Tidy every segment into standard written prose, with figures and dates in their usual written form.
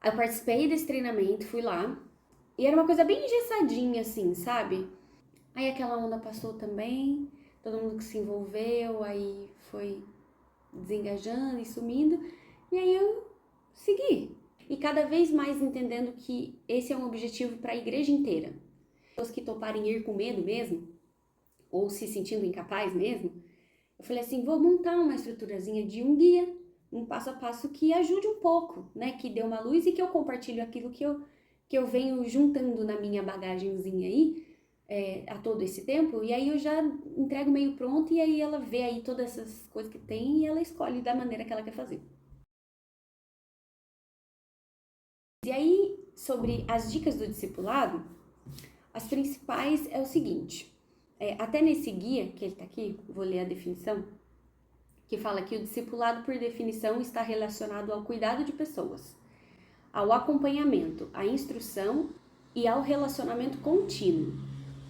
Aí eu participei desse treinamento, fui lá, e era uma coisa bem engessadinha, assim, sabe? Aí aquela onda passou também, todo mundo que se envolveu, aí foi desengajando e sumindo, e aí eu segui. E cada vez mais entendendo que esse é um objetivo para a igreja inteira. Pessoas que toparem ir com medo mesmo, ou se sentindo incapaz mesmo, eu falei assim, vou montar uma estruturazinha de um guia, um passo a passo que ajude um pouco, né? Que dê uma luz e que eu compartilho aquilo que eu venho juntando na minha bagagenzinha aí, a todo esse tempo, e aí eu já entrego meio pronto, e aí ela vê aí todas essas coisas que tem e ela escolhe da maneira que ela quer fazer. E aí, sobre as dicas do discipulado, as principais é o seguinte, até nesse guia, que ele tá aqui, vou ler a definição, que fala que o discipulado, por definição, está relacionado ao cuidado de pessoas, ao acompanhamento, à instrução e ao relacionamento contínuo,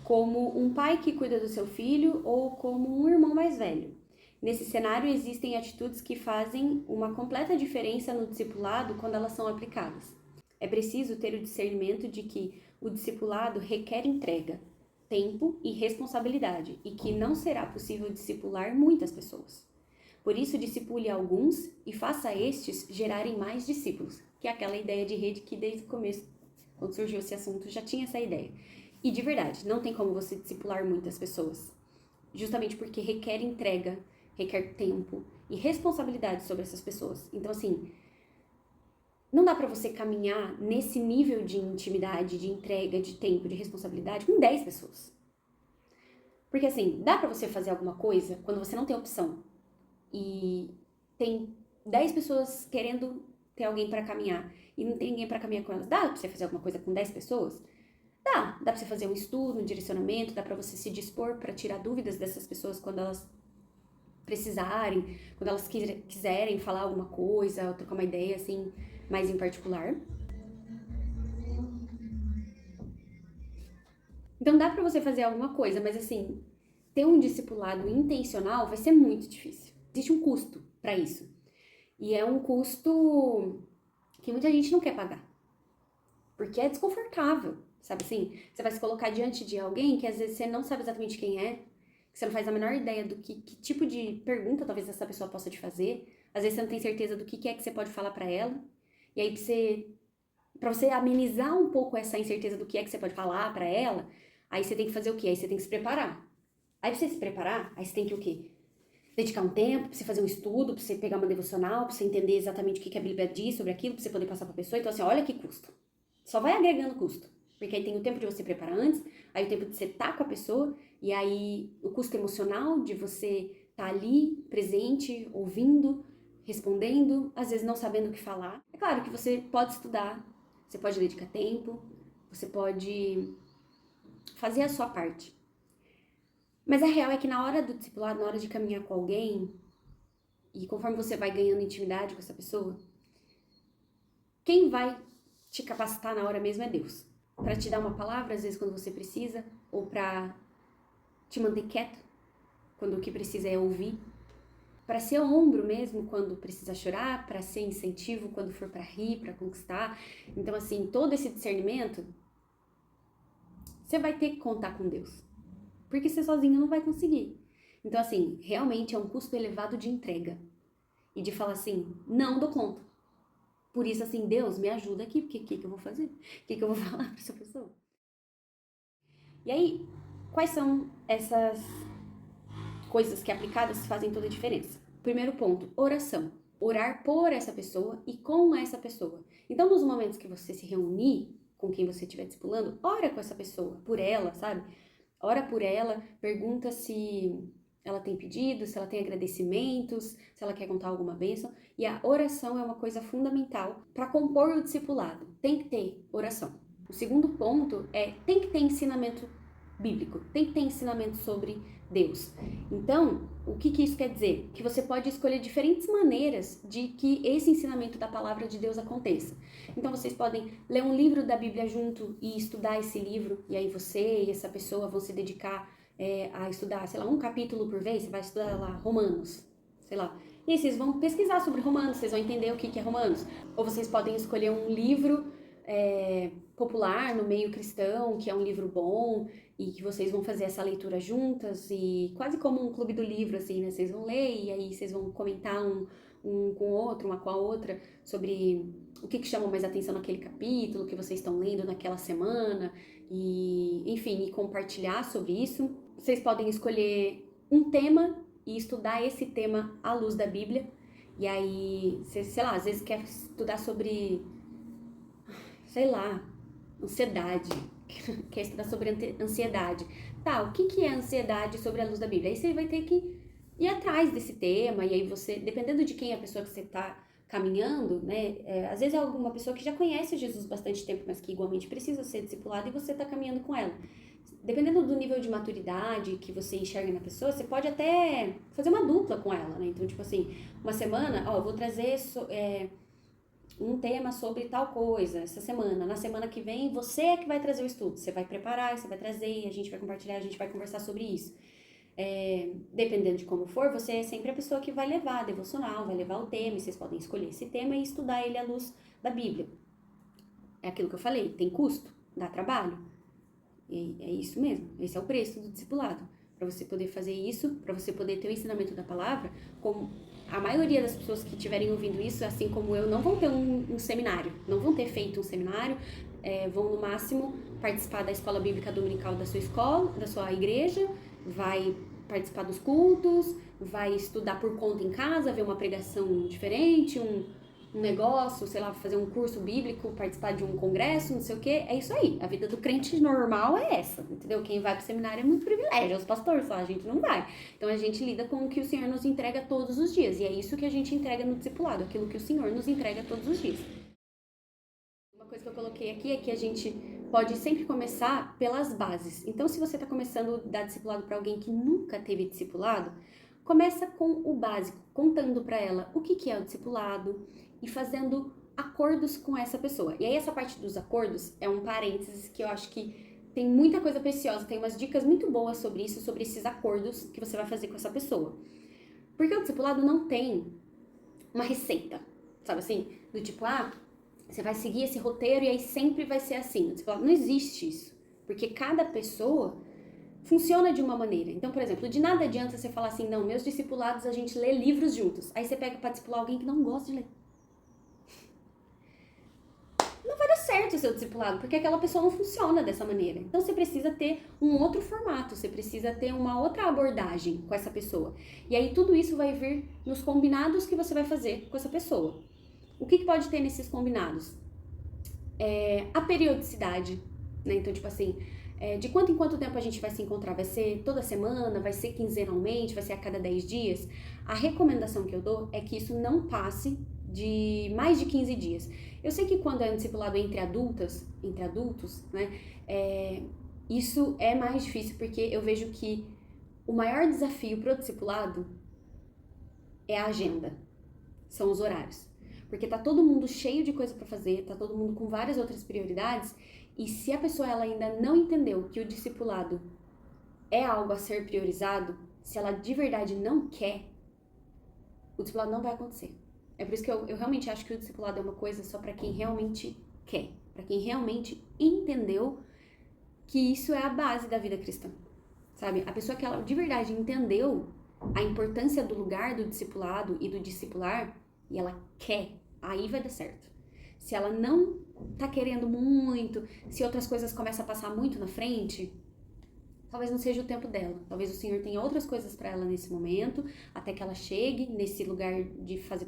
como um pai que cuida do seu filho ou como um irmão mais velho. Nesse cenário, existem atitudes que fazem uma completa diferença no discipulado quando elas são aplicadas. É preciso ter o discernimento de que o discipulado requer entrega, tempo e responsabilidade, e que não será possível discipular muitas pessoas. Por isso, discipule alguns e faça estes gerarem mais discípulos, que é aquela ideia de rede que desde o começo, quando surgiu esse assunto, já tinha essa ideia. E de verdade, não tem como você discipular muitas pessoas, justamente porque requer entrega, requer tempo e responsabilidade sobre essas pessoas. Então, assim, não dá pra você caminhar nesse nível de intimidade, de entrega, de tempo, de responsabilidade com 10 pessoas. Porque, assim, dá pra você fazer alguma coisa quando você não tem opção e tem 10 pessoas querendo ter alguém pra caminhar e não tem ninguém pra caminhar com elas. Dá pra você fazer alguma coisa com 10 pessoas? Dá pra você fazer um estudo, um direcionamento, dá pra você se dispor pra tirar dúvidas dessas pessoas quando elas precisarem, quando elas quiserem falar alguma coisa, ou trocar uma ideia, assim, mais em particular. Então dá pra você fazer alguma coisa, mas assim, ter um discipulado intencional vai ser muito difícil. Existe um custo pra isso. E é um custo que muita gente não quer pagar, porque é desconfortável, sabe assim? Você vai se colocar diante de alguém que às vezes você não sabe exatamente quem é, que você não faz a menor ideia do que tipo de pergunta talvez essa pessoa possa te fazer. Às vezes você não tem certeza do que é que você pode falar pra ela. E aí pra você amenizar um pouco essa incerteza do que é que você pode falar pra ela, aí você tem que fazer o quê? Aí você tem que se preparar. Aí pra você se preparar, aí você tem que o quê? Dedicar um tempo pra você fazer um estudo, pra você pegar uma devocional, pra você entender exatamente o que a Bíblia diz sobre aquilo, pra você poder passar pra pessoa. Então assim, olha que custo. Só vai agregando custo. Porque aí tem o tempo de você preparar antes, aí o tempo de você estar com a pessoa, e aí o custo emocional de você estar ali, presente, ouvindo, respondendo, às vezes não sabendo o que falar. É claro que você pode estudar, você pode dedicar tempo, você pode fazer a sua parte. Mas a real é que na hora do discipulado, na hora de caminhar com alguém, e conforme você vai ganhando intimidade com essa pessoa, quem vai te capacitar na hora mesmo é Deus. Para te dar uma palavra, às vezes, quando você precisa, ou para te manter quieto, quando o que precisa é ouvir. Para ser ombro mesmo, quando precisa chorar, para ser incentivo quando for para rir, para conquistar. Então, assim, todo esse discernimento, você vai ter que contar com Deus. Porque você sozinho não vai conseguir. Então, assim, realmente é um custo elevado de entrega. E de falar assim, não dou conta. Por isso, assim, Deus, me ajuda aqui, porque o que eu vou fazer? O que eu vou falar para essa pessoa? E aí, quais são essas coisas que aplicadas fazem toda a diferença? Primeiro ponto, oração. Orar por essa pessoa e com essa pessoa. Então, nos momentos que você se reunir com quem você estiver discipulando, ora com essa pessoa, por ela, sabe? Ora por ela, pergunta se ela tem pedidos, se ela tem agradecimentos, se ela quer contar alguma bênção. E a oração é uma coisa fundamental para compor o discipulado. Tem que ter oração. O segundo ponto tem que ter ensinamento bíblico, tem que ter ensinamento sobre Deus. Então, o que isso quer dizer? Que você pode escolher diferentes maneiras de que esse ensinamento da palavra de Deus aconteça. Então, vocês podem ler um livro da Bíblia junto e estudar esse livro, e aí você e essa pessoa vão se dedicar a estudar, sei lá, um capítulo por vez, você vai estudar lá Romanos, sei lá, E aí vocês vão pesquisar sobre Romanos, vocês vão entender o que é Romanos. Ou vocês podem escolher um livro popular no meio cristão, que é um livro bom, e que vocês vão fazer essa leitura juntas, e quase como um clube do livro, assim, né? Vocês vão ler e aí vocês vão comentar um com o outro, uma com a outra, sobre o que chama mais atenção naquele capítulo, que vocês estão lendo naquela semana, e enfim, e compartilhar sobre isso. Vocês podem escolher um tema e estudar esse tema à luz da Bíblia. E aí, sei lá, às vezes quer estudar sobre, sei lá, ansiedade. Quer estudar sobre ansiedade. Tá, o que é ansiedade sobre a luz da Bíblia? Aí você vai ter que ir atrás desse tema, e aí você, dependendo de quem é a pessoa que você tá caminhando, né? Às vezes é alguma pessoa que já conhece Jesus bastante tempo, mas que igualmente precisa ser discipulada e você tá caminhando com ela. Dependendo do nível de maturidade que você enxerga na pessoa, você pode até fazer uma dupla com ela, né? Então, tipo assim, uma semana, eu vou trazer um tema sobre tal coisa essa semana. Na semana que vem, você é que vai trazer o estudo. Você vai preparar, você vai trazer, a gente vai compartilhar, a gente vai conversar sobre isso. Dependendo de como for, você é sempre a pessoa que vai levar a devocional, vai levar o tema, e vocês podem escolher esse tema e estudar ele à luz da Bíblia. É aquilo que eu falei, tem custo, dá trabalho. E é isso mesmo, esse é o preço do discipulado. Para você poder fazer isso, para você poder ter o ensinamento da palavra, como a maioria das pessoas que estiverem ouvindo isso, assim como eu, não vão ter um seminário, não vão ter feito um seminário, vão no máximo participar da escola bíblica dominical da sua escola, da sua igreja, vai participar dos cultos, vai estudar por conta em casa, ver uma pregação diferente, um negócio, sei lá, fazer um curso bíblico, participar de um congresso, não sei o quê. É isso aí. A vida do crente normal é essa, entendeu? Quem vai pro seminário é muito privilégio, é os pastores só, a gente não vai. Então a gente lida com o que o Senhor nos entrega todos os dias. E é isso que a gente entrega no discipulado, aquilo que o Senhor nos entrega todos os dias. Uma coisa que eu coloquei aqui é que a gente pode sempre começar pelas bases. Então, se você está começando a dar discipulado para alguém que nunca teve discipulado, começa com o básico, contando para ela o que é o discipulado e fazendo acordos com essa pessoa. E aí essa parte dos acordos é um parênteses que eu acho que tem muita coisa preciosa, tem umas dicas muito boas sobre isso, sobre esses acordos que você vai fazer com essa pessoa. Porque o discipulado não tem uma receita, sabe assim? Do tipo, você vai seguir esse roteiro e aí sempre vai ser assim. O discipulado não existe isso, porque cada pessoa funciona de uma maneira. Então, por exemplo, de nada adianta você falar assim, não, meus discipulados a gente lê livros juntos. Aí você pega pra discipular alguém que não gosta de ler. Não vai dar certo o seu discipulado, porque aquela pessoa não funciona dessa maneira. Então você precisa ter um outro formato, você precisa ter uma outra abordagem com essa pessoa. E aí tudo isso vai vir nos combinados que você vai fazer com essa pessoa. O que pode ter nesses combinados? A periodicidade, né? Então, tipo assim, de quanto em quanto tempo a gente vai se encontrar? Vai ser toda semana? Vai ser quinzenalmente? Vai ser a cada 10 dias? A recomendação que eu dou é que isso não passe de mais de 15 dias. Eu sei que quando é um discipulado entre adultos, né, isso é mais difícil, porque eu vejo que o maior desafio pro discipulado é a agenda, são os horários. Porque tá todo mundo cheio de coisa para fazer, tá todo mundo com várias outras prioridades, e se a pessoa ela ainda não entendeu que o discipulado é algo a ser priorizado, se ela de verdade não quer, o discipulado não vai acontecer. É por isso que eu realmente acho que o discipulado é uma coisa só para quem realmente quer, para quem realmente entendeu que isso é a base da vida cristã, sabe? A pessoa que ela de verdade entendeu a importância do lugar do discipulado e do discipular, e ela quer, aí vai dar certo. Se ela não tá querendo muito, se outras coisas começam a passar muito na frente, talvez não seja o tempo dela. Talvez o Senhor tenha outras coisas para ela nesse momento, até que ela chegue nesse lugar de fazer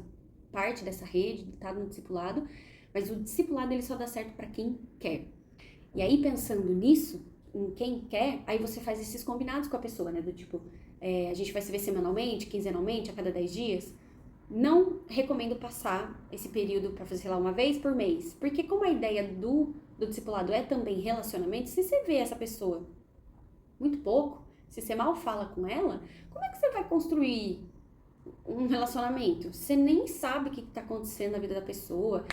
parte dessa rede, de estar no discipulado. Mas o discipulado ele só dá certo para quem quer. E aí, pensando nisso, em quem quer, aí você faz esses combinados com a pessoa, né? Do tipo, a gente vai se ver semanalmente, quinzenalmente, a cada 10 dias. Não recomendo passar esse período para fazer, sei lá, uma vez por mês. Porque como a ideia do discipulado é também relacionamento, se você vê essa pessoa muito pouco, se você mal fala com ela, como é que você vai construir um relacionamento? Você nem sabe o que está acontecendo na vida da pessoa,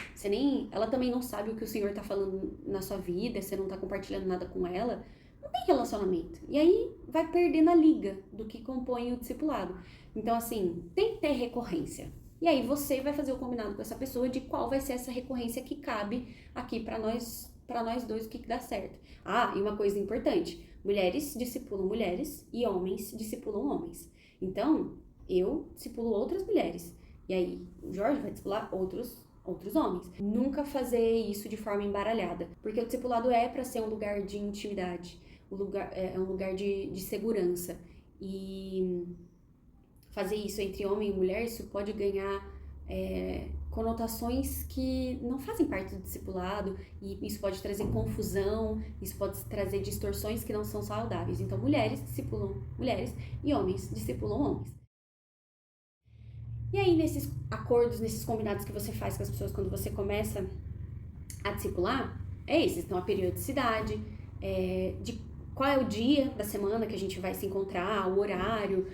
ela também não sabe o que o Senhor está falando na sua vida, você não está compartilhando nada com ela. Não tem relacionamento. E aí vai perdendo a liga do que compõe o discipulado. Então, assim, tem que ter recorrência. E aí você vai fazer o combinado com essa pessoa de qual vai ser essa recorrência que cabe aqui para nós dois, o que dá certo. Ah, e uma coisa importante, mulheres discipulam mulheres e homens discipulam homens. Então, eu discipulo outras mulheres. E aí, o Jorge vai discipular outros homens. Nunca fazer isso de forma embaralhada, porque o discipulado é para ser um lugar de intimidade, é um lugar de segurança. E fazer isso entre homem e mulher, isso pode ganhar conotações que não fazem parte do discipulado, e isso pode trazer confusão, isso pode trazer distorções que não são saudáveis. Então, mulheres discipulam mulheres e homens discipulam homens. E aí, nesses acordos, nesses combinados que você faz com as pessoas quando você começa a discipular, é esse. Então, a periodicidade, de qual é o dia da semana que a gente vai se encontrar, o horário,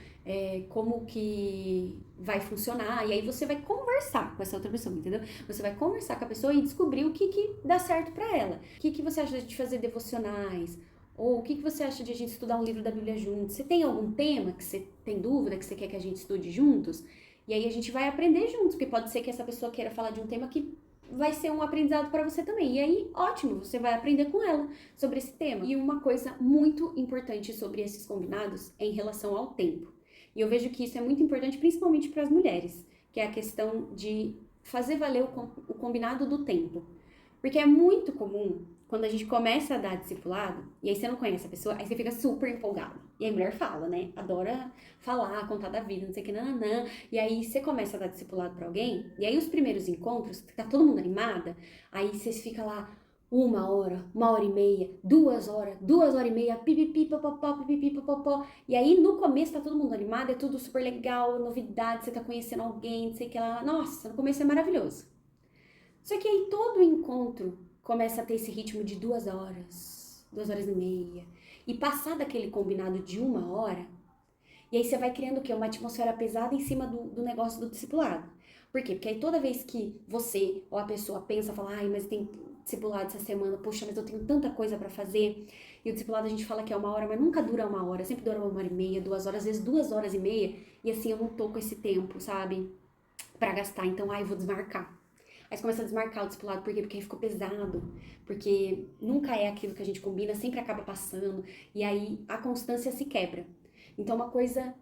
como que vai funcionar. E aí você vai conversar com essa outra pessoa, entendeu? Você vai conversar com a pessoa e descobrir o que dá certo pra ela. O que você acha de fazer devocionais? Ou o que você acha de a gente estudar um livro da Bíblia juntos? Você tem algum tema que você tem dúvida, que você quer que a gente estude juntos? E aí a gente vai aprender juntos, porque pode ser que essa pessoa queira falar de um tema que vai ser um aprendizado para você também. E aí, ótimo, você vai aprender com ela sobre esse tema. E uma coisa muito importante sobre esses combinados é em relação ao tempo. E eu vejo que isso é muito importante, principalmente para as mulheres, que é a questão de fazer valer o combinado do tempo. Porque é muito comum, quando a gente começa a dar discipulado, e aí você não conhece a pessoa, aí você fica super empolgado. E a mulher fala, né? Adora falar, contar da vida, não sei o que, nananã. E aí você começa a dar discipulado pra alguém, e aí os primeiros encontros, tá todo mundo animada, aí você fica lá 1 hora e meia, 2 horas, 2 horas e meia, pipipi, popopó, pipipi, popopó. E aí no começo tá todo mundo animado, é tudo super legal, novidade, você tá conhecendo alguém, não sei o que lá. Nossa, no começo é maravilhoso. Só que aí todo encontro começa a ter esse ritmo de 2 horas, 2 horas e meia. E passar daquele combinado de 1 hora, e aí você vai criando o quê? Uma atmosfera pesada em cima do negócio do discipulado. Por quê? Porque aí toda vez que você ou a pessoa pensa, fala, ai, mas tem discipulado essa semana, poxa, mas eu tenho tanta coisa pra fazer. E o discipulado a gente fala que é 1 hora, mas nunca dura 1 hora, sempre dura 1 hora e meia, 2 horas, às vezes 2 horas e meia. E assim, eu não tô com esse tempo, sabe? Pra gastar, então, ai, eu vou desmarcar. Aí você começa a desmarcar o discipulado, por quê? Porque aí ficou pesado, porque nunca é aquilo que a gente combina, sempre acaba passando, e aí a constância se quebra. Então uma coisa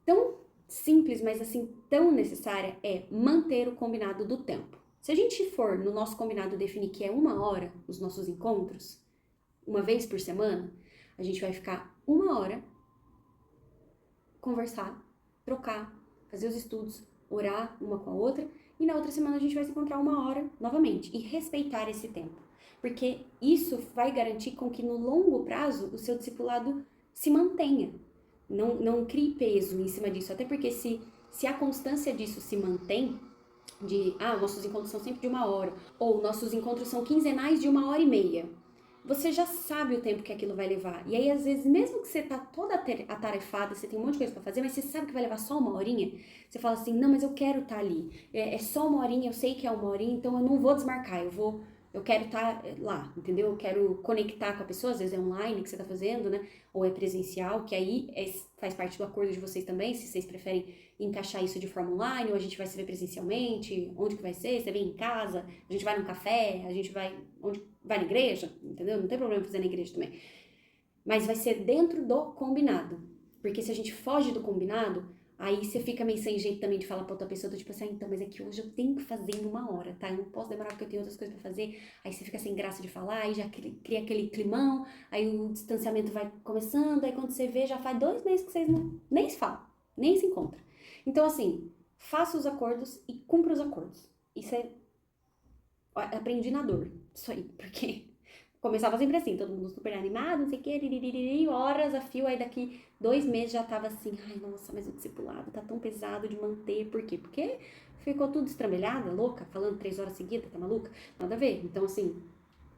tão simples, mas assim, tão necessária é manter o combinado do tempo. Se a gente for no nosso combinado definir que é 1 hora os nossos encontros, uma vez por semana, a gente vai ficar 1 hora, conversar, trocar, fazer os estudos, orar uma com a outra, e na outra semana a gente vai se encontrar 1 hora novamente e respeitar esse tempo. Porque isso vai garantir com que no longo prazo o seu discipulado se mantenha. Não crie peso em cima disso. Até porque se a constância disso se mantém, nossos encontros são sempre de 1 hora, ou nossos encontros são quinzenais de 1 hora e meia, você já sabe o tempo que aquilo vai levar. E aí, às vezes, mesmo que você tá toda atarefada, você tem um monte de coisa pra fazer, mas você sabe que vai levar só 1 horinha, você fala assim, não, mas eu quero estar ali. É só 1 horinha, eu sei que é 1 horinha, então eu não vou desmarcar, eu quero estar lá, entendeu? Eu quero conectar com a pessoa, às vezes é online que você tá fazendo, né? Ou é presencial, que aí faz parte do acordo de vocês também, se vocês preferem encaixar isso de forma online, ou a gente vai se ver presencialmente, onde que vai ser, você vem em casa, a gente vai num café, a gente vai vai na igreja, entendeu? Não tem problema fazer na igreja também. Mas vai ser dentro do combinado. Porque se a gente foge do combinado, aí você fica meio sem jeito também de falar pra outra pessoa, tipo assim, então, mas é que hoje eu tenho que fazer em 1 hora, tá? Eu não posso demorar porque eu tenho outras coisas pra fazer. Aí você fica sem graça de falar, aí já cria aquele climão, aí o distanciamento vai começando, aí quando você vê, já faz 2 meses que vocês nem se falam, nem se encontram. Então, assim, faça os acordos e cumpra os acordos. Isso é... Aprendi na dor, isso aí, porque começava sempre assim, todo mundo super animado, não sei o que, horas a fio, aí daqui 2 meses já tava assim, ai nossa, mas o discipulado tá tão pesado de manter, por quê? Porque ficou tudo estrambelhada, louca, falando 3 horas seguidas, tá maluca? Nada a ver, então assim,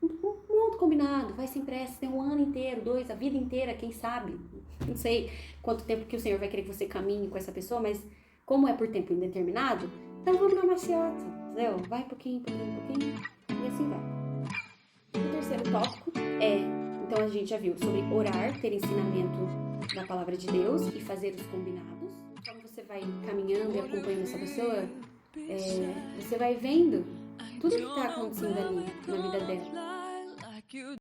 um outro combinado, vai sem pressa, tem um ano inteiro, 2, a vida inteira, quem sabe, não sei quanto tempo que o Senhor vai querer que você caminhe com essa pessoa, mas como é por tempo indeterminado, então vamos na maciota, entendeu? Vai pouquinho, pouquinho, pouquinho, e assim vai. O terceiro tópico é Então a gente já viu sobre orar, ter ensinamento da palavra de Deus e fazer os combinados. Quando você vai caminhando e acompanhando essa pessoa, você vai vendo tudo que está acontecendo ali na vida dela.